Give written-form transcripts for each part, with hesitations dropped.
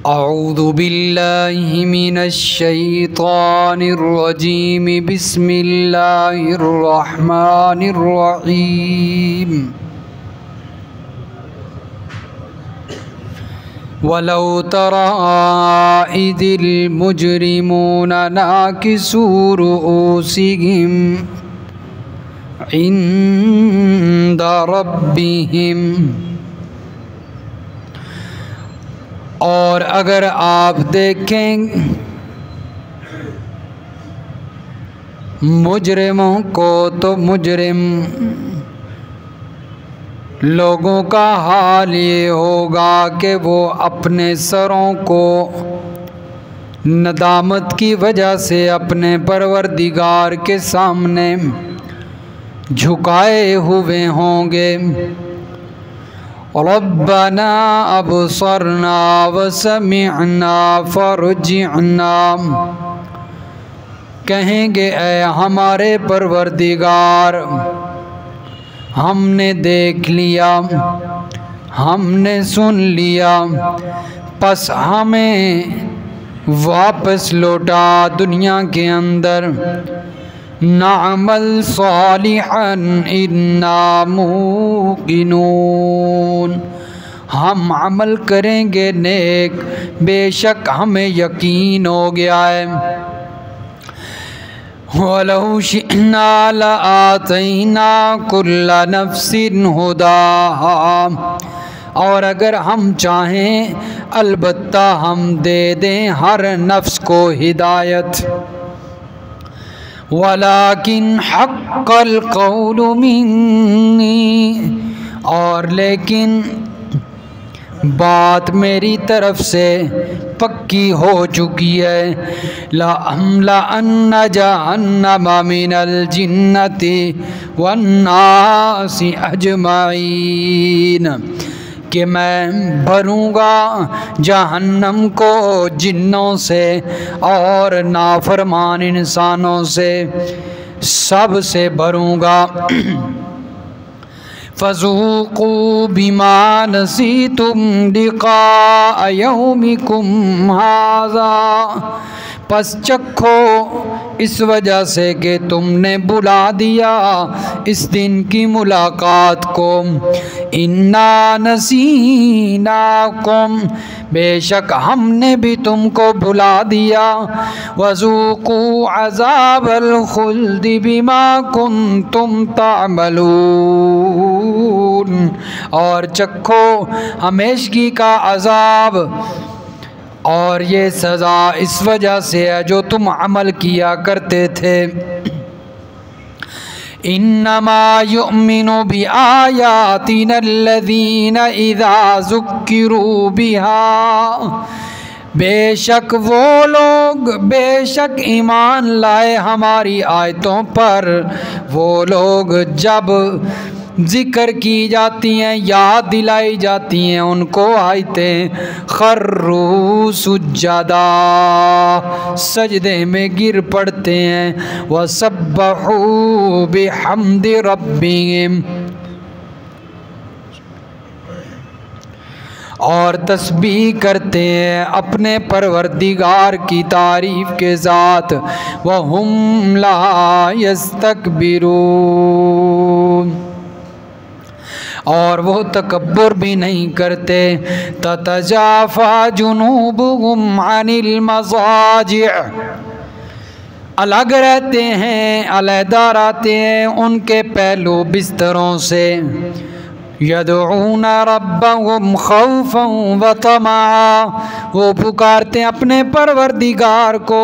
अऊज़ु बिल्लाहि मिनश शैतानिर रजीम बिस्मिल्लाहिर रहमानिर रहीम। वलौ तरा इज़िल मुजरिमूना नाकिसू रुऊसिहिम इंदा रब्बिहिम। और अगर आप देखें मुजरिमों को तो मुजरिम लोगों का हाल ये होगा कि वो अपने सरों को नदामत की वजह से अपने परवरदिगार के सामने झुकाए हुए होंगे। रब्बना अबसरना व समिअना फरजिअना, कहेंगे ऐ हमारे परवरदिगार, हमने देख लिया, हमने सुन लिया, बस हमें वापस लौटा दुनिया के अंदर। नअमल सालिहन इन्ना मूक़िनून, हम अमल करेंगे नेक, बेशक हमें यकीन हो गया है। वलौ शिअना लआतैना कुल्ला नफ्सिन हुदाहा, और अगर हम चाहें अलबत्ता हम दे दें हर नफ्स को हिदायत। वलाकिन हक़्क़ल क़ौलु मिन्नी, और लेकिन बात मेरी तरफ से पक्की हो चुकी है। लअम्लअन्न जहन्नम मिनल जिन्नति वन्नासि अजमईन, कि मैं भरूँगा जहन्नम को जिन्नों से और नाफरमान इंसानों से, सब से भरूँगा। फ़ज़ूक़ू बिमा नसीतुम लिक़ाअ यौमिकुम हाज़ा, पस चखो इस वजह से कि तुमने बुला दिया इस दिन की मुलाकात को। इन्ना नसीनाकुम, बेशक हमने भी तुमको बुला दिया। वज़ूक़ू अज़ाबल खुल्दि बिमा कुन्तुम तामलून, और चखो हमेशगी का अज़ाब, और ये सज़ा इस वजह से है जो तुम अमल किया करते थे। इन्नमा युमिनु बि आयातिना अल्लज़ीना इज़ा ज़ुक्किरू बिहा, बेशक वो लोग, बेशक ईमान लाए हमारी आयतों पर वो लोग जब ज़िक्र की जाती हैं, याद दिलाई जाती हैं उनको आयतें, खर्रू सुज्जदा, सजदे में गिर पड़ते हैं। व सब्बहू बिहम्दि रब्बिहिम, और तस्बीह करते हैं अपने परवरदिगार की तारीफ़ के साथ। व हुम ला यस्तकबिरून, और वो तकब्बुर भी नहीं करते। ततजाफा जुनूबुहुम अनिल मज़ाजिअ, अलग रहते हैं, अलहदा रहते हैं उनके पहलू बिस्तरों से। यदऊना रब्बहुम खौफन व तमआ, वो पुकारते हैं अपने परवरदिगार को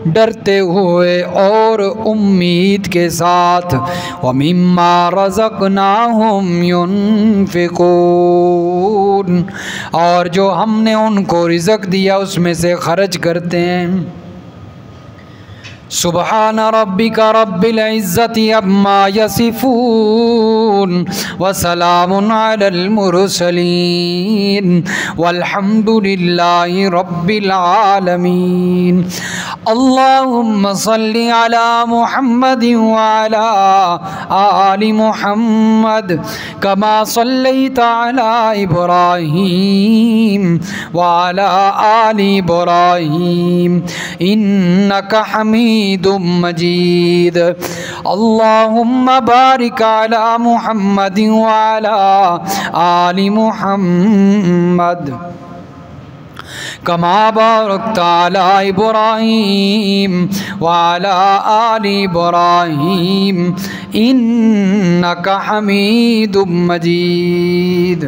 डरते हुए और उम्मीद के साथ। व मिम्मा रज़क़नाहुम युनफ़िक़ून, और जो हमने उनको रिज़्क़ दिया उसमें से खर्च करते हैं। सुबहान रब्बिका रब्बिल इज़्ज़ति अम्मा यसिफून, व सलामुन अलल मुरसलीन वल्हम्दुलिल्लाहि रब्बिल आलमीन। अल्लाहुम्मा सल्लि अला मुहम्मदिन व अला आलि मुहम्मद कमा सल्लैता अला इब्राहीम व अला आलि इब्राहीम इन्नका हमीदुम मजीद। अल्लाहुम्मा बारिक अला मुहम्मदिन व अला आलि मुहम्मद कमा बारकता अला इब्राहीम व अला आलि इब्राहीम इन्नका हमीदुम मजीद।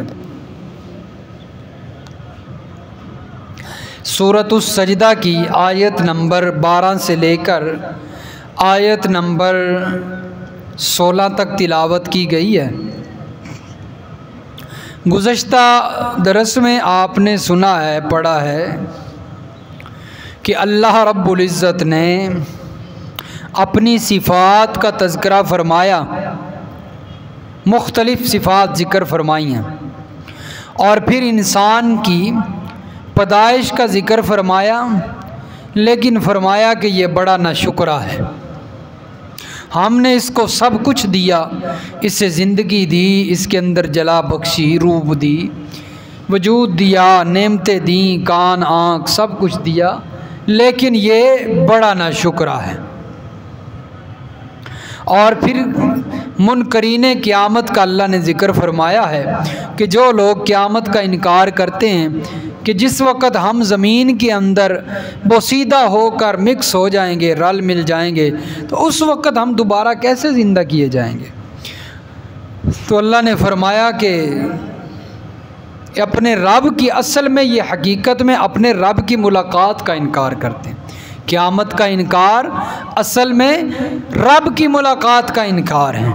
सूरतुस सजदा की आयत नंबर 12 से लेकर आयत नंबर 16 तक तिलावत की गई है। गुज़श्ता दरस में आपने सुना है, पढ़ा है कि अल्लाह रब्बुल इज़्ज़त ने अपनी सिफ़ात का तज़किरा फ़रमाया, मुख्तलिफ़ सिफ़ात ज़िक्र फ़रमाई हैं, और फिर इंसान की पैदाइश का ज़िक्र फ़रमाया, लेकिन फ़रमाया कि ये बड़ा नाशुक्रा है। हमने इसको सब कुछ दिया, इससे ज़िंदगी दी, इसके अंदर जला बख्शी, रूप दी, वजूद दिया, नेमतें दी, कान आँख सब कुछ दिया, लेकिन ये बड़ा नाशुक्रा है। और फिर मुनकरीने क़यामत का अल्लाह ने ज़िक्र फरमाया है कि जो लोग क़यामत का इनकार करते हैं कि जिस वक़्त हम ज़मीन के अंदर बोसीदा होकर मिक्स हो जाएंगे, रल मिल जाएंगे, तो उस वक़्त हम दोबारा कैसे ज़िंदा किए जाएंगे। तो अल्लाह ने फरमाया कि अपने रब की, असल में ये हकीकत में अपने रब की मुलाकात का इनकार करते हैं। क़यामत का इनकार असल में रब की मुलाकात का इनकार है।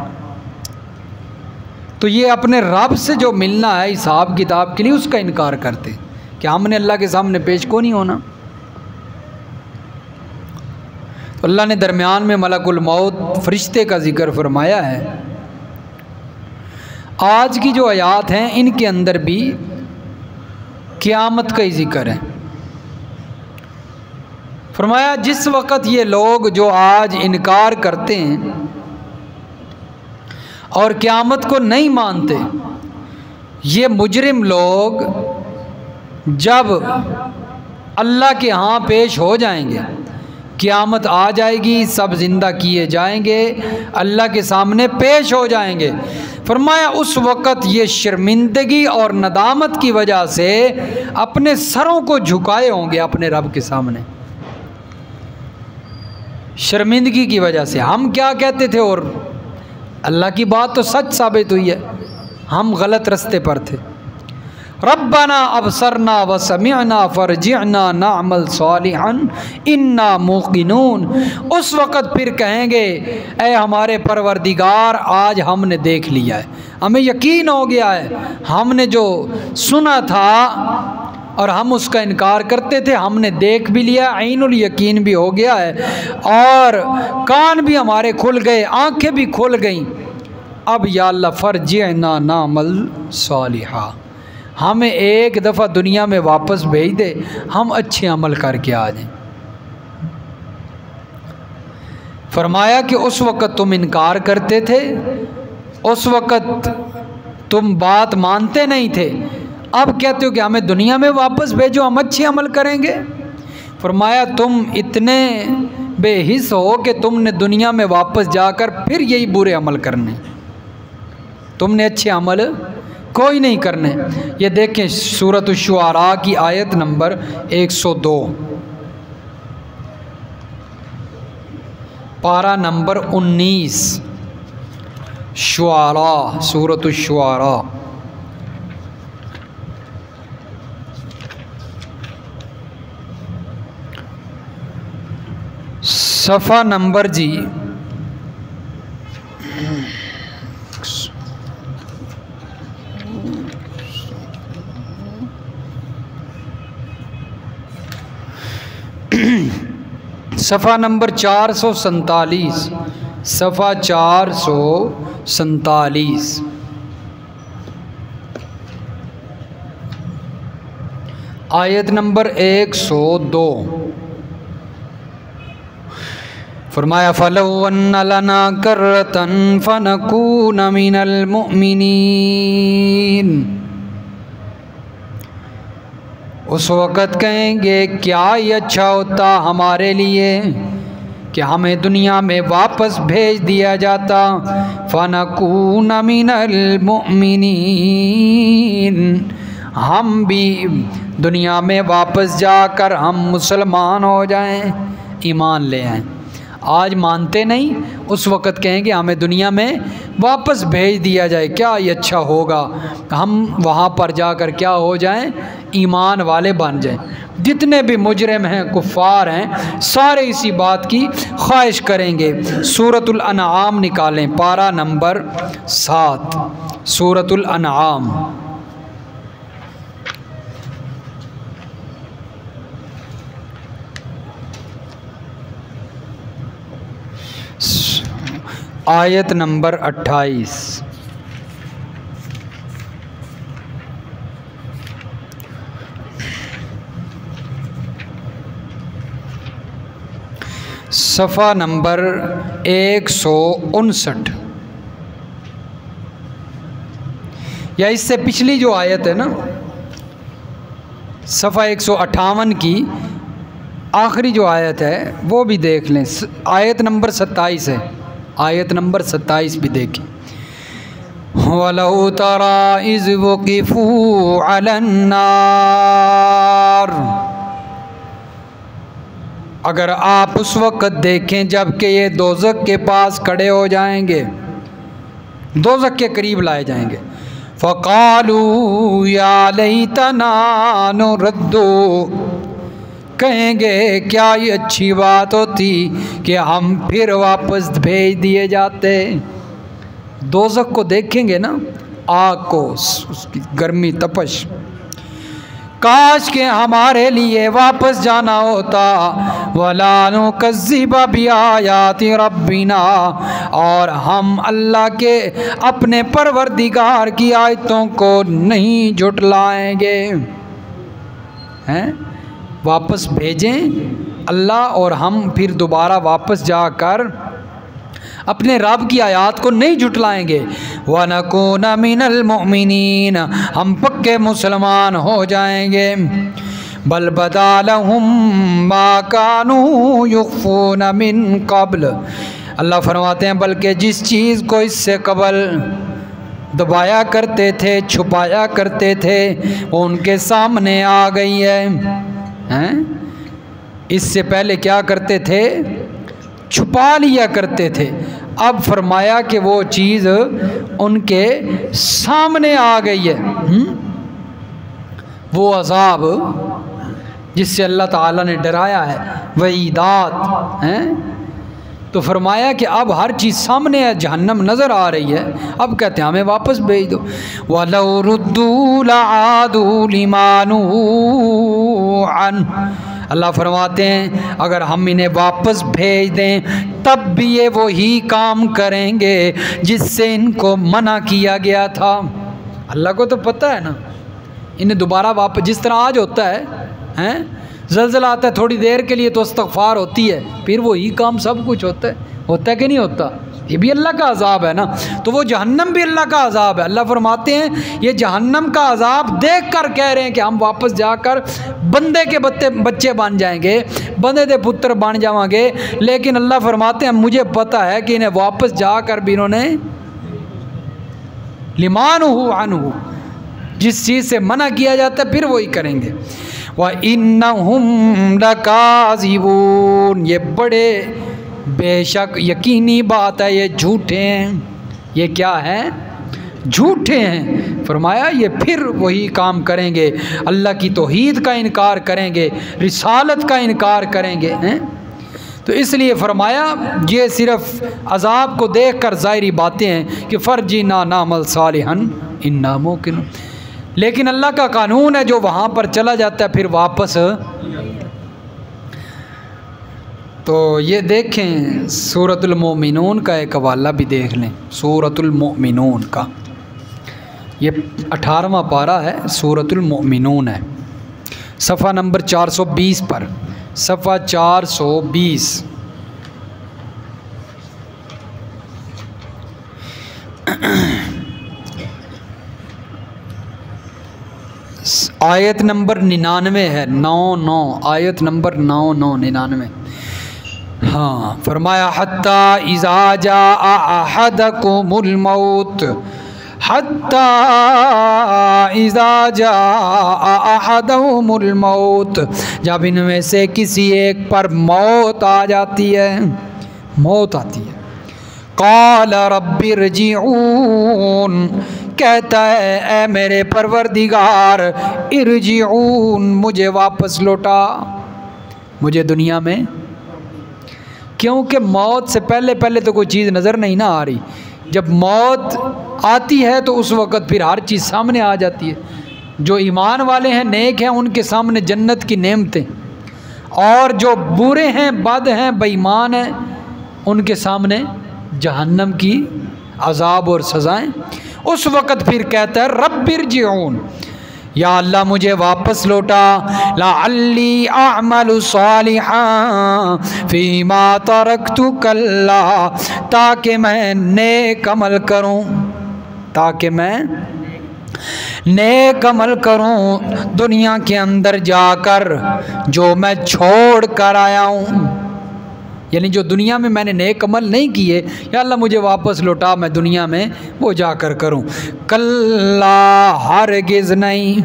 तो ये अपने रब से जो मिलना है हिसाब किताब के लिए, उसका इनकार करते हैं कि हमने अल्लाह के सामने पेश को नहीं होना। तो अल्लाह ने दरमियान में मलकुल मौत फरिश्ते का ज़िक्र फरमाया है। आज की जो आयात हैं इनके अंदर भी क़यामत का ही ज़िक्र है। फरमाया जिस वक़्त ये लोग जो आज इनकार करते हैं और क़यामत को नहीं मानते, ये मुजरिम लोग जब अल्लाह के यहाँ पेश हो जाएंगे, क़यामत आ जाएगी, सब ज़िंदा किए जाएंगे, अल्लाह के सामने पेश हो जाएंगे। फरमाया उस वक़्त ये शर्मिंदगी और नदामत की वजह से अपने सरों को झुकाए होंगे अपने रब के सामने। शर्मिंदगी की वजह से हम क्या कहते थे और अल्लाह की बात तो सच साबित हुई है, हम गलत रास्ते पर थे। रब्बना अबसरना व समिअना फरजिअना नअमल सालिहन इन्ना मुक़िनून। उस वक़्त फिर कहेंगे ऐ हमारे परवरदिगार, आज हमने देख लिया है, हमें यकीन हो गया है, हमने जो सुना था और हम उसका इनकार करते थे, हमने देख भी लिया, ऐनुल यकीन भी हो गया है, और कान भी हमारे खुल गए, आँखें भी खुल गईं। अब या अल्लाह फरजिअना नअमल सालिहा, हमें एक दफ़ा दुनिया में वापस भेज दे, हम अच्छे अमल करके आ जाएं। फरमाया कि उस वक़्त तुम इनकार करते थे, उस वक़्त तुम बात मानते नहीं थे, अब कहते हो कि हमें दुनिया में वापस भेजो, हम अच्छे अमल करेंगे। फरमाया तुम इतने बेहिस हो कि तुमने दुनिया में वापस जाकर फिर यही बुरे अमल करने, तुमने अच्छे अमल कोई नहीं करने। ये देखें सूरत शुआरा की आयत नंबर 102, पारा नंबर 19, शुआरा, सूरत शुआरा। सफ़ा नंबर जी 447, सफ़ा 447। आयत नंबर 102। फरमाया फलौ अन्न लना कर्रतन फनकून मिनल मुमिनीन। उस वक़्त कहेंगे क्या ये अच्छा होता हमारे लिए कि हमें दुनिया में वापस भेज दिया जाता। फनकून मिनल मुमिनीन, हम भी दुनिया में वापस जाकर हम मुसलमान हो जाएं, ईमान ले आएं। आज मानते नहीं, उस वक़्त कहेंगे हमें दुनिया में वापस भेज दिया जाए, क्या ये अच्छा होगा, हम वहाँ पर जाकर क्या हो जाएं, ईमान वाले बन जाएं। जितने भी मुजरिम हैं, कुफ़ार हैं, सारे इसी बात की ख्वाहिश करेंगे। सूरतुल अनआम निकालें, पारा नंबर 7, सूरतुल अनआम। आयत नंबर 28। सफ़ा नंबर 159, या इससे पिछली जो आयत है ना, सफ़ा 158 की आखिरी जो आयत है वो भी देख लें। आयत नंबर 27 है, आयत नंबर 27 भी देखें। वलौ तरा इज़ वक़िफ़ू अलन नार, अगर आप उस वक़्त देखें जबकि ये दोज़ख के पास खड़े हो जाएंगे, दोज़ख के करीब लाए जाएंगे। फ़क़ालू या लैतना नुरद्दु, कहेंगे क्या ये अच्छी बात होती कि हम फिर वापस भेज दिए जाते। दोज़ख को देखेंगे ना, आग को, उसकी गर्मी तपश, काश के हमारे लिए वापस जाना होता। वला नुकज़्ज़िबा बिआयाति रब्बिना, और हम अल्लाह के अपने परवरदिगार की आयतों को नहीं झुटलाएंगे। हैं, वापस भेजें अल्लाह और हम फिर दोबारा वापस जाकर अपने रब की आयत को नहीं झुटलाएंगे। वनकून मिनल मुमिनीन, हम पक्के मुसलमान हो जाएंगे। बल बदालहुम मा कानू युख्फून मिन क़ब्ल, अल्लाह फरमाते हैं बल्कि जिस चीज़ को इससे कबल दबाया करते थे, छुपाया करते थे, वो उनके सामने आ गई है। हैं, इससे पहले क्या करते थे, छुपा लिया करते थे। अब फरमाया कि वो चीज़ उनके सामने आ गई है। वो अज़ाब जिससे अल्लाह ताला ने डराया है, वईदात हैं, तो फरमाया कि अब हर चीज़ सामने है, जहन्नम नज़र आ रही है। अब कहते हैं हमें वापस भेज दो। वलौ रुद्दू लआदू लिमा नुहू अन, अल्लाह फरमाते हैं अगर हम इन्हें वापस भेज दें तब भी ये वही काम करेंगे जिससे इनको मना किया गया था। अल्लाह को तो पता है ना, इन्हें दोबारा वापस, जिस तरह आज होता है ज़लज़ला आता है, थोड़ी देर के लिए तो इस्तग़फ़ार होती है, फिर वही काम सब कुछ होता है कि नहीं होता। ये भी अल्लाह का अज़ाब है ना, तो वो जहन्नम भी अल्लाह का अज़ाब है। अल्लाह फरमाते हैं ये जहन्नम का अज़ाब देख कर कह रहे हैं कि हम वापस जाकर बंदे के बच्चे बन जाएंगे, बंदे के पुत्र बन जाएंगे। लेकिन अल्लाह फरमाते हैं मुझे पता है कि इन्हें वापस जाकर भी इन्होंने लिमानुहु अन्हु, जिस चीज़ से मना किया जाता है फिर वही करेंगे। व इन्नहुम लकाज़िबून, ये बड़े बेशक यकीनी बात है ये झूठे हैं। ये क्या है, झूठे हैं। फरमाया ये फिर वही काम करेंगे, अल्लाह की तौहीद का इनकार करेंगे, रिसालत का इनकार करेंगे हैं। तो इसलिए फरमाया ये सिर्फ अज़ाब को देख कर ज़ाहिरी बातें हैं कि फ़र्जिना नामल सालिहन इन्ना मुकिन, लेकिन अल्लाह का कानून है जो वहाँ पर चला जाता है फिर वापस। तो ये देखें सूरतुल मोमिनून का एक हवाला भी देख लें, सूरतुल मोमिनून का, ये 18वां पारा है, सूरतुल मोमिनून है। सफ़ा नंबर 420 पर, सफ़ा 420। आयत नंबर 99 है, 99, आयत नंबर 99। हाँ, फरमाया हत्ता इज़ा जाअ अहदकुमुल मौत, हत्ता इज़ा जाअ अहदहुमुल मौत, जब इनमें से किसी एक पर मौत आ जाती है, मौत आती है, क़ाल रब्बिरजिऊन, कहता है ए मेरे परवरदिगार, इरजिऊन, मुझे वापस लौटा, मुझे दुनिया में। क्योंकि मौत से पहले पहले तो कोई चीज़ नज़र नहीं ना आ रही, जब मौत आती है तो उस वक़्त फिर हर चीज़ सामने आ जाती है। जो ईमान वाले हैं, नेक हैं, उनके सामने जन्नत की नेमतें, और जो बुरे हैं, बद हैं, बेईमान हैं, उनके सामने जहन्नम की अजाब और सज़ाएँ। उस वक़्त फिर कहता है रब्बिरजिऊन, या अल्लाह मुझे वापस लौटा, लअल्ली अअमलु सालिहान फीमा तरक्तु कल्ला, ताकि मैं नेक अमल करूं, ताकि मैं नेक अमल करूं दुनिया के अंदर जाकर जो मैं छोड़ कर आया हूं। यानी जो दुनिया में मैंने नेक अमल नहीं किए, या अल्लाह मुझे वापस लौटा, मैं दुनिया में वो जाकर करूं। कल्ला, हरगिज़ नहीं,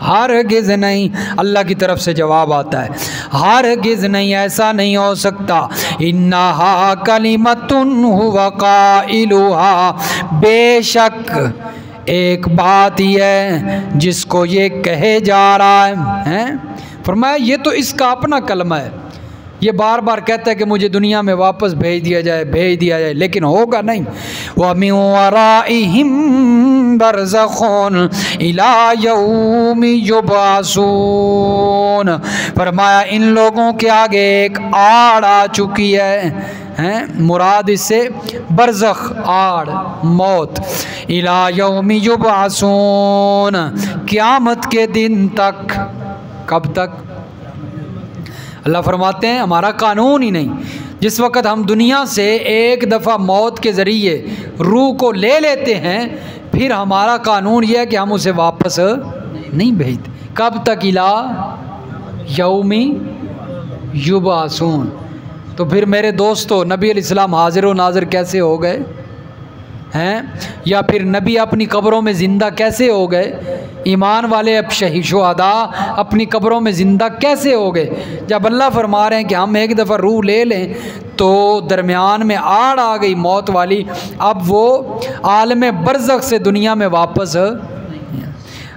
हरगिज़ नहीं। अल्लाह की तरफ से जवाब आता है, हरगिज़ नहीं, ऐसा नहीं हो सकता। इन्नहा कलिमतुन हुवा क़ाइलुहा, बेशक एक बात ही है जिसको ये कहे जा रहा है। फरमाया ये तो इसका अपना कलमा है, ये बार बार कहता है कि मुझे दुनिया में वापस भेज दिया जाए, भेज दिया जाए, लेकिन होगा नहीं। व मिन वराइहिम बरज़खुन इला यौमि युबअसून, फरमाया इन लोगों के आगे एक आड़ आ चुकी है, मुराद इससे बरज़ख, आड़, मौत। इला यौमि युबअसून, क़यामत के दिन तक। कब तक? अल्लाह फरमाते हैं हमारा कानून ही नहीं, जिस वक़्त हम दुनिया से एक दफ़ा मौत के ज़रिए रूह को ले लेते हैं, फिर हमारा कानून यह है कि हम उसे वापस नहीं भेजते। कब तक? इला यौमी युबअसून। तो फिर मेरे दोस्तों, नबी अलैहिस्सलाम हाज़िर व नाज़िर कैसे हो गए हैं, या फिर नबी अपनी कब्रों में ज़िंदा कैसे हो गए? ईमान वाले अब शुहदा अपनी कब्रों में ज़िंदा कैसे हो गए? जब अल्लाह फरमा रहे हैं कि हम एक दफ़ा रूह ले लें तो दरमियान में आड़ आ गई मौत वाली, अब वो आलम बरज़ख से दुनिया में वापस।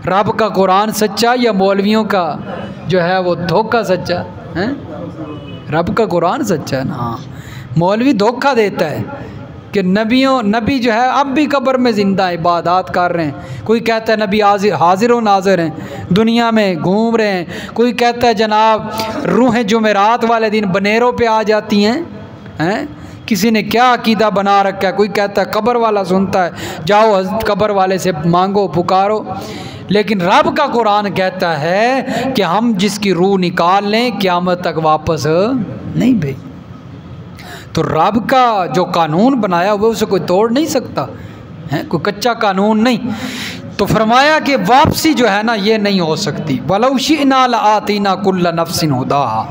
रब का कुरान सच्चा या मौलवियों का जो है वो धोखा सच्चा है? रब का कुरान सच्चा है ना, मौलवी धोखा देता है कि नबी जो है अब भी कब्र में ज़िंदा इबादत कर रहे हैं। कोई कहता है नबी हाजिर व नाज़िर हैं, दुनिया में घूम रहे हैं। कोई कहता है जनाब रूहें जुमेरात वाले दिन बनेरों पे आ जाती हैं। किसी ने क्या अकीदा बना रखा है। कोई कहता है कब्र वाला सुनता है, जाओ कब्र वाले से मांगो पुकारो। लेकिन रब का कुरान कहता है कि हम जिसकी रूह निकाल लें क़यामत तक वापस नहीं भेज। तो रब का जो कानून बनाया हुआ उसे कोई तोड़ नहीं सकता है, कोई कच्चा कानून नहीं। तो फरमाया कि वापसी जो है ना ये नहीं हो सकती। वलौ शिअना लआतीना कुल्ल नफ्सिन हुदाहा,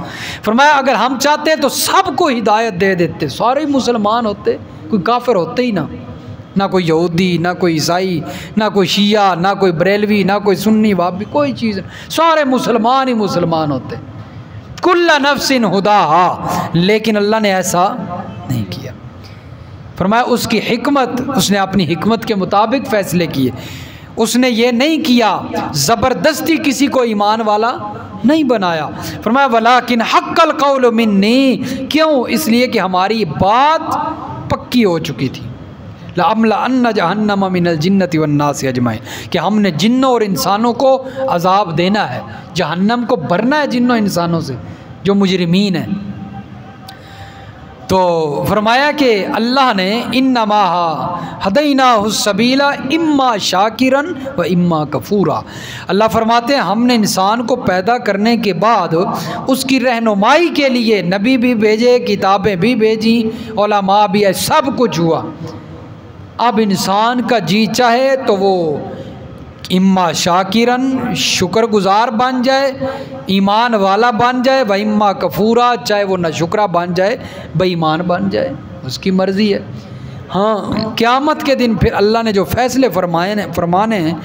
फरमाया अगर हम चाहते तो सबको हिदायत दे देते, सारे मुसलमान होते, कोई काफिर होते ही ना कोई यहूदी, ना कोई ईसाई, ना कोई शिया, ना कोई बरेलवी, ना कोई सुन्नी वाबी, कोई चीज़, सारे मुसलमान ही मुसलमान होते, कुल्ला नफ्सिन हुदाहा। लेकिन अल्लाह ने ऐसा नहीं किया। फरमाया उसकी हिकमत, उसने अपनी हिकमत के मुताबिक फ़ैसले किए। उसने ये नहीं किया ज़बरदस्ती किसी को ईमान वाला नहीं बनाया। फरमाया वलाकिन हक्कल कौल मिन्नी, क्यों? इसलिए कि हमारी बात पक्की हो चुकी थी। लअम्लअन्न जहन्नम मिनल जिन्नति वन्नास अजमईन, कि हमने जिन्नों और इंसानों को अजाब देना है, जहन्नम को भरना है जिन्नों इंसानों से जो मुजरिमीन हैं। तो फरमाया कि अल्लाह ने इन्नमा हदैनाहु सबीला इम्मा शाकिरन व इम्मा कफूरा। अल्लाह फरमाते हैं हमने इंसान को पैदा करने के बाद उसकी रहनुमाई के लिए नबी भी भेजे, किताबें भी भेजी, उलमा भी, सब कुछ हुआ। अब इंसान का जी चाहे तो वो इम्मा शाकिरन शुक्रगुजार बन जाए, ईमान वाला बन जाए, व इम्मा कफूरा चाहे वो नाशुक्रा बन जाए, बेईमान बन जाए, उसकी मर्ज़ी है। हाँ, क़यामत के दिन फिर अल्लाह ने जो फ़ैसले फरमाने हैं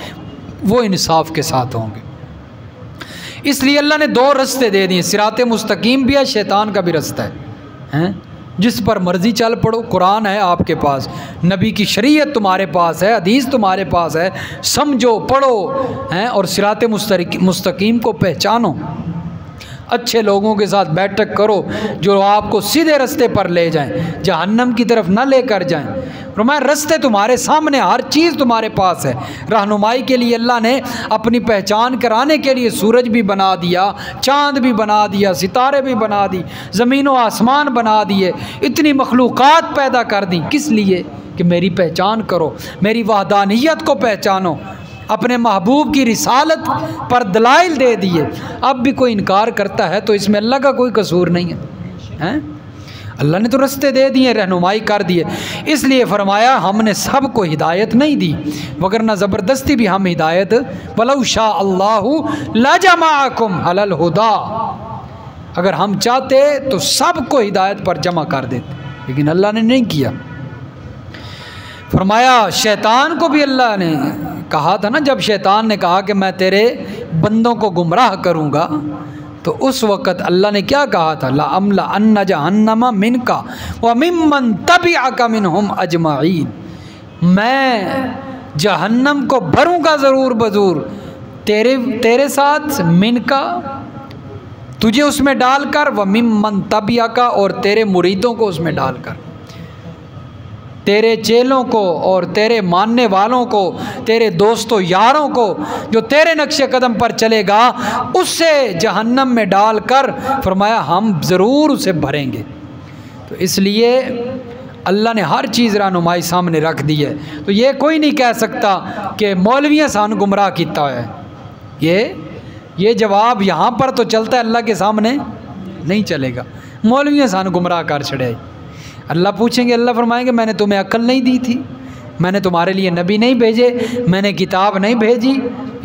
वो इंसाफ के साथ होंगे। इसलिए अल्लाह ने दो रास्ते दे दिए, सिराते मुस्तकीम भी है, शैतान का भी रास्ता है। जिस पर मर्ज़ी चल पड़ो, कुरान है आपके पास, नबी की शरीयत तुम्हारे पास है, हदीस तुम्हारे पास है, समझो, पढ़ो हैं और सिराते मुस्तकीम को पहचानो। अच्छे लोगों के साथ बैठक करो जो आपको सीधे रास्ते पर ले जाएं, जहन्नम की तरफ ना लेकर जाएं। फरमाया रास्ते तुम्हारे सामने, हर चीज़ तुम्हारे पास है। रहनुमाई के लिए अल्लाह ने अपनी पहचान कराने के लिए सूरज भी बना दिया, चाँद भी बना दिया, सितारे भी बना दी, ज़मीन व आसमान बना दिए, इतनी मखलूक़ात पैदा कर दी। किस लिए? कि मेरी पहचान करो, मेरी वहदानियत को पहचानो, अपने महबूब की रिसालत पर दलाइल दे दिए। अब भी कोई इनकार करता है तो इसमें अल्लाह का कोई कसूर नहीं है, हैं? अल्लाह ने तो रास्ते दे दिए, रहनुमाई कर दिए। इसलिए फरमाया हमने सबको हिदायत नहीं दी, वगरना ज़बरदस्ती भी हम हिदायत, वलौ शा अल्लाहु लजमाअकुम अलल हुदा, अगर हम चाहते तो सबको हिदायत पर जमा कर देते, लेकिन अल्लाह ने नहीं किया। फरमाया शैतान को भी अल्लाह ने कहा था ना, जब शैतान ने कहा कि मैं तेरे बंदों को गुमराह करूँगा, तो उस वक़्त अल्लाह ने क्या कहा था? ला अमला अन्ना जहन्नमा मिनका व मिम्मन तबिअका मिनहुम अजमाइन, मैं जहन्नम को भरूँगा ज़रूर बज़ूर तेरे साथ, मिनका तुझे उसमें डालकर, व मिम्मन तबिअका और तेरे मुरीदों को उसमें डालकर, तेरे चेलों को और तेरे मानने वालों को, तेरे दोस्तों यारों को जो तेरे नक्शे कदम पर चलेगा, उससे जहन्नम में डालकर फरमाया हम ज़रूर उसे भरेंगे। तो इसलिए अल्लाह ने हर चीज़ रहनुमाई सामने रख दी है। तो ये कोई नहीं कह सकता कि मौलवियाँ सानू गुमराह किया है। ये जवाब यहाँ पर तो चलता है, अल्लाह के सामने नहीं चलेगा। मौलवियाँ सानू गुमराह कर छड़े। अल्लाह पूछेंगे, अल्लाह फरमाएंगे मैंने तुम्हें अक्ल नहीं दी थी, मैंने तुम्हारे लिए नबी नहीं भेजे, मैंने किताब नहीं भेजी,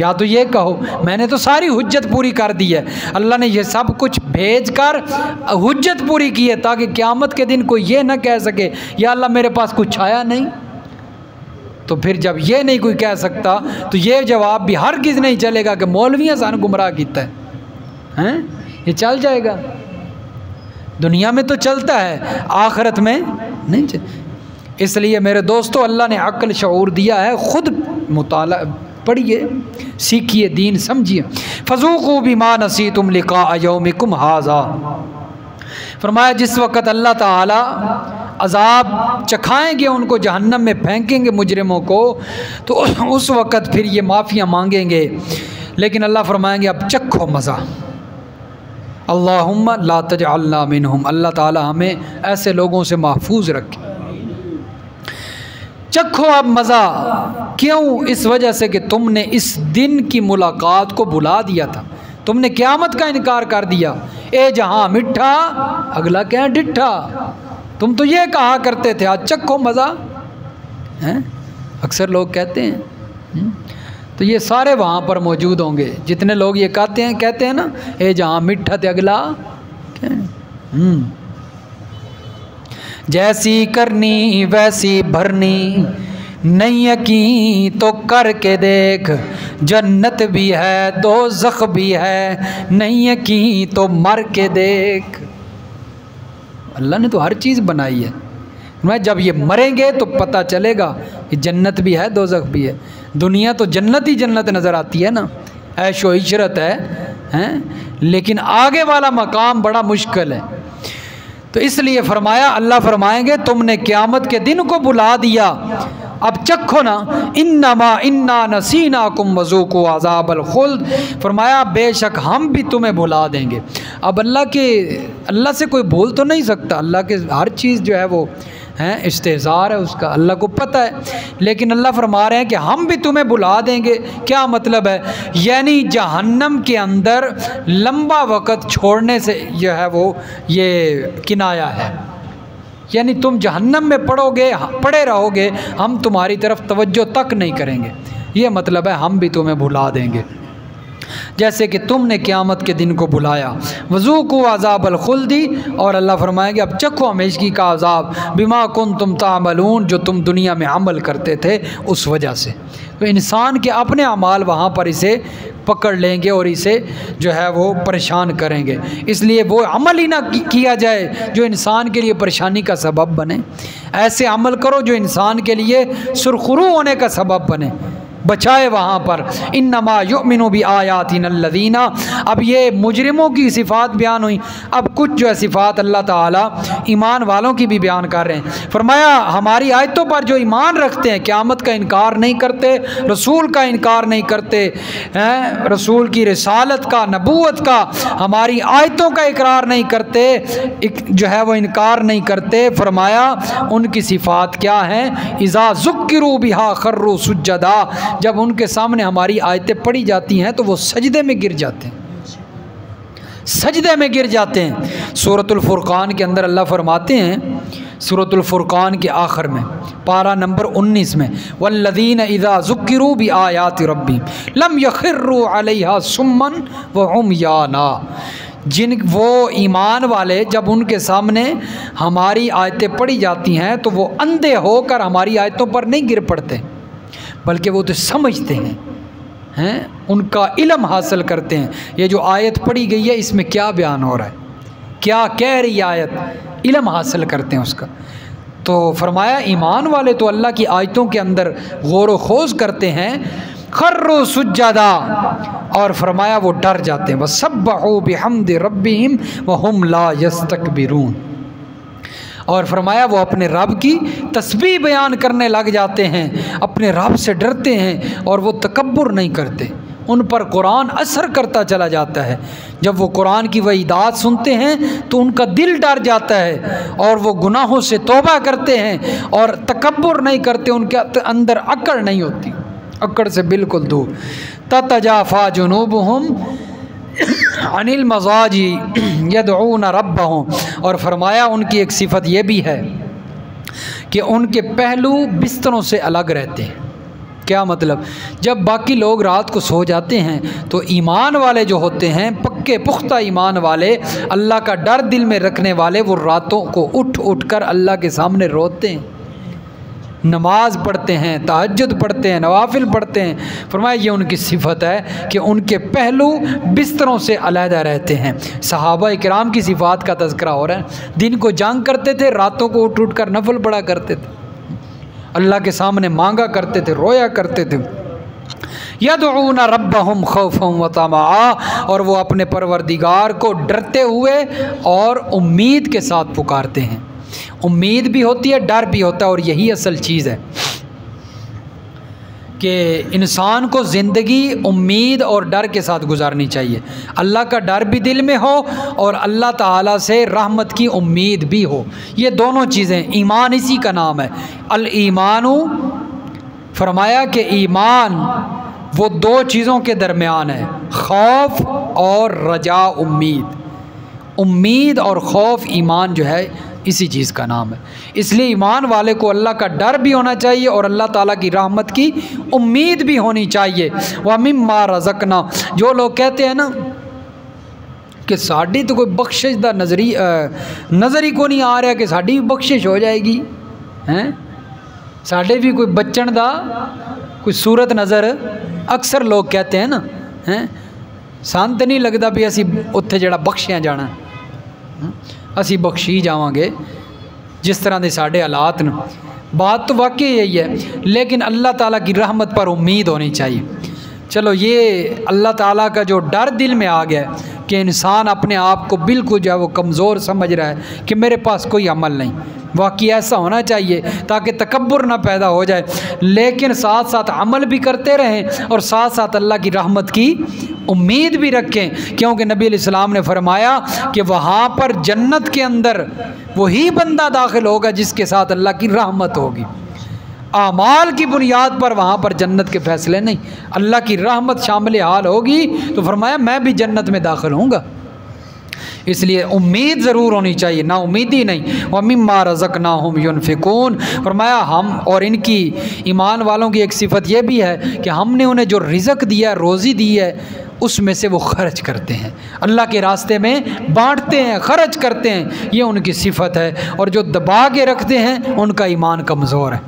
या तो ये कहो मैंने तो सारी हुज्जत पूरी कर दी है। अल्लाह ने ये सब कुछ भेज कर हुज्जत पूरी की है, ताकि क़यामत के दिन कोई ये ना कह सके या अल्लाह मेरे पास कुछ आया नहीं। तो फिर जब ये नहीं कोई कह सकता तो ये जवाब भी हर किस नहीं चलेगा कि मौलवियाँ सानू गुमराह किया है। ये चल जाएगा? दुनिया में तो चलता है, आखिरत में नहीं चल। इसलिए मेरे दोस्तों अल्लाह ने अक्ल शऊर दिया है, ख़ुद मुताला पढ़िए, सीखिए, दीन समझिए। फ़ज़ूक़ू बिमा नसीतुम लिक़ा यौमिकुम हाज़ा, फरमाया जिस वक़्त अल्लाह ताला अज़ाब चखाएँगे, उनको जहन्नम में फेंकेंगे मुजरिमों को, तो उस वक़्त फिर ये माफ़ियाँ मांगेंगे। लेकिन अल्लाह फरमाएंगे अब चखो मज़ा, अल्लाहुम्मा ला तजअलना मिनहुम, अल्लाह ताला हमें ऐसे लोगों से महफूज रखे। चखो अब मज़ा, क्यों? इस वजह से कि तुमने इस दिन की मुलाकात को भुला दिया था, तुमने क़यामत का इनकार कर दिया। ए जहाँ मिठा अगला क्या डिठा, तुम तो ये कहा करते थे, आज चखो मज़ा हैं, अक्सर लोग कहते हैं। तो ये सारे वहाँ पर मौजूद होंगे जितने लोग ये कहते हैं ना, ए जहाँ मिठा ते अगला क्या। जैसी करनी वैसी भरनी, नहीं यकीन तो करके देख, जन्नत भी है दोज़ख भी है, नहीं यकीन तो मर के देख। अल्लाह ने तो हर चीज़ बनाई है, मैं जब ये मरेंगे तो पता चलेगा कि जन्नत भी है दोज़ख भी है। दुनिया तो जन्नत ही जन्नत नज़र आती है ना, ऐशो इशरत है, लेकिन आगे वाला मकाम बड़ा मुश्किल है। तो इसलिए फरमाया, अल्लाह फरमाएंगे तुमने क़यामत के दिन को बुला दिया, अब चखो ना, इन्नमा इन्ना नसीनाकुम वज़ूक़ू अज़ाबल खुल्द, फरमाया बेशक हम भी तुम्हें भुला देंगे। अब अल्लाह से कोई भूल तो नहीं सकता, अल्लाह के हर चीज़ जो है वो हैं इस्तेज़ार है उसका, अल्लाह को पता है। लेकिन अल्लाह फरमा रहे हैं कि हम भी तुम्हें बुला देंगे। क्या मतलब है? यानी जहन्नम के अंदर लंबा वक़्त छोड़ने से जो है वो ये किनाया है, यानी तुम जहन्नम में पड़े रहोगे, हम तुम्हारी तरफ तवज्जो तक नहीं करेंगे। ये मतलब है हम भी तुम्हें भुला देंगे, जैसे कि तुमने क़यामत के दिन को बुलाया। वज़ूक़ू अज़ाबल खुल्दी, और अल्लाह फरमाएंगे अब चखो हमेशगी का अज़ाब, बिमा कुन्तुम तामलून, जो तुम दुनिया में अमल करते थे उस वजह से। तो इंसान के अपने अमाल वहाँ पर इसे पकड़ लेंगे और इसे जो है वो परेशान करेंगे। इसलिए वो अमल ही ना किया जाए जो इंसान के लिए परेशानी का सबब बने। ऐसे अमल करो जो इंसान के लिए सुरखरू होने का सबब बने, बचाए वहाँ पर। इन्नमा युमिनु बि आयातिनल्लज़ीना, अब ये मुजरिमों की सिफ़ात बयान हुई, अब कुछ जो है सिफ़ात अल्लाह ताला ईमान वालों की भी बयान कर रहे हैं। फरमाया हमारी आयतों पर जो ईमान रखते हैं, क़यामत का इनकार नहीं करते, रसूल का इनकार नहीं करते हैं, रसूल की रिसालत का, नबूवत का, हमारी आयतों का इकरार नहीं करते, जो है वो इनकार नहीं करते। फरमाया उनकी सिफ़ात क्या है? इज़ा ज़ुक्किरू बिहा खर्रू सुज्जदा, जब उनके सामने हमारी आयतें पढ़ी जाती हैं तो वो सजदे में गिर जाते हैं, सजदे में गिर जाते हैं। सूरतुल फुरक़ान के अंदर अल्लाह फरमाते हैं, सूरतुल फुरक़ान के आखिर में पारा नंबर 19 में, वल्लज़ीन इज़ा ज़ुक्किरू बि आयाति रब्बिहिम लम यख़िर्रू अलैहा सुम्मन व उम्याना, वो ईमान वाले जब उनके सामने हमारी आयतें पढ़ी जाती हैं तो वो अंधे होकर हमारी आयतों पर नहीं गिर पड़ते, बल्कि वो तो समझते हैं, उनका इल्म हासिल करते हैं। ये जो आयत पढ़ी गई है इसमें क्या बयान हो रहा है, क्या कह रही आयत, इल्म हासिल करते हैं उसका। तो फरमाया ईमान वाले तो अल्लाह की आयतों के अंदर गौर व खोज करते हैं, खर्रू सुज्जदा, और फरमाया वो डर जाते हैं, वसब्बहू बिहम्दि रब्बिहिम व हुम ला यस्तकबिरून, और फरमाया वो अपने रब की तस्बीह बयान करने लग जाते हैं, अपने रब से डरते हैं और वो तकब्बुर नहीं करते। उन पर कुरान असर करता चला जाता है, जब वो कुरान की वईदात सुनते हैं तो उनका दिल डर जाता है और वो गुनाहों से तौबा करते हैं और तकब्बुर नहीं करते, उनके अंदर अकड़ नहीं होती, अकड़ से बिल्कुल दूर। ततजाफा जुनूबुहुम अनिल मज़ाजी यदऊन रब्बहुम, और फरमाया उनकी एक सिफत ये भी है कि उनके पहलू बिस्तरों से अलग रहते हैं। क्या मतलब? जब बाकी लोग रात को सो जाते हैं तो ईमान वाले जो होते हैं, पक्के पुख्ता ईमान वाले, अल्लाह का डर दिल में रखने वाले, वो रातों को उठ उठ कर अल्लाह के सामने रोते हैं, नमाज पढ़ते हैं, तहज्जुद पढ़ते हैं, नवाफिल पढ़ते हैं। फरमाया ये उनकी सिफत है कि उनके पहलू बिस्तरों से अलहदा रहते हैं। सहाबा इकराम की सिफात का तज़किरा हो रहा है, दिन को जंग करते थे, रातों को उठ उठ कर नफल पढ़ा करते थे, अल्लाह के सामने मांगा करते थे, रोया करते थे। यदऊना रब्बहुम खौफन व तमआ, और वो अपने परवरदिगार को डरते हुए और उम्मीद के साथ पुकारते हैं। उम्मीद भी होती है, डर भी होता है, और यही असल चीज़ है कि इंसान को ज़िंदगी उम्मीद और डर के साथ गुजारनी चाहिए। अल्लाह का डर भी दिल में हो और अल्लाह ताला से रहमत की उम्मीद भी हो, ये दोनों चीज़ें, ईमान इसी का नाम है। अल ईमानु, फरमाया कि ईमान वो दो चीज़ों के दरमियान है, खौफ और रजा, उम्मीद और खौफ, ईमान जो है इसी चीज़ का नाम है। इसलिए ईमान वाले को अल्लाह का डर भी होना चाहिए और अल्लाह ताला की रहमत की उम्मीद भी होनी चाहिए। व मिम्मा रज़क़ना, जो लोग कहते हैं ना कि साड़ी तो कोई बख्शिश दा नज़र ही को नहीं आ रहा कि साड़ी भी बख्शिश हो जाएगी, हैं साढ़े भी कोई बच्चन दा कोई सूरत नज़र, अक्सर लोग कहते हैं ना, हैं सान तो नहीं लगता भी असी उत्थे जड़ा बख्शिया जाना, असी बख्शी जावांगे जिस तरह के साढ़े हालात न। बात तो वाकई यही है, लेकिन अल्लाह ताला की रहमत पर उम्मीद होनी चाहिए। चलो ये अल्लाह ताला का जो डर दिल में आ गया कि इंसान अपने आप को बिल्कुल जो है वो कमज़ोर समझ रहा है कि मेरे पास कोई अमल नहीं, वाकई ऐसा होना चाहिए ताकि तकब्बुर ना पैदा हो जाए, लेकिन साथ साथ अमल भी करते रहें और साथ साथ अल्लाह की रहमत की उम्मीद भी रखें, क्योंकि नबी अलैहिस्सलाम ने फरमाया कि वहाँ पर जन्नत के अंदर वही बंदा दाखिल होगा जिसके साथ अल्लाह की रहमत होगी। आमाल की बुनियाद पर वहाँ पर जन्नत के फैसले नहीं, अल्लाह की रहमत शामिल हाल होगी तो फरमाया मैं भी जन्नत में दाखिल होऊंगा। इसलिए उम्मीद ज़रूर होनी चाहिए, ना उम्मीदी नहीं। व मिम्मा रज़क़नाहुम युनफ़िकून, फरमाया हम और इनकी ईमान वालों की एक सिफ़त यह भी है कि हमने उन्हें जो रिज़्क़ दिया, रोज़ी दी है, उसमें से वो खर्च करते हैं, अल्लाह के रास्ते में बांटते हैं, खर्च करते हैं, ये उनकी सिफ़त है। और जो दबा के रखते हैं उनका ईमान कमज़ोर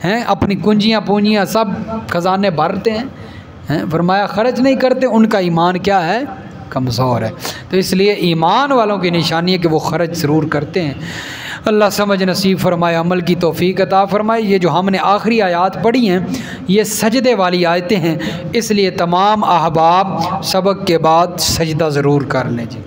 है, अपनी कुंजियाँ पूंजियाँ सब ख़जाने भरते हैं, फरमाया खर्च नहीं करते, उनका ईमान क्या है, कमज़ोर है। तो इसलिए ईमान वालों की निशानी है कि वो खर्च ज़रूर करते हैं। अल्लाह समझ नसीब फरमाए, अमल की तौफीक अता फरमाए। ये जो हमने आखिरी आयत पढ़ी हैं ये सजदे वाली आयतें हैं, इसलिए तमाम अहबाब सबक के बाद सजदा ज़रूर कर लें जी।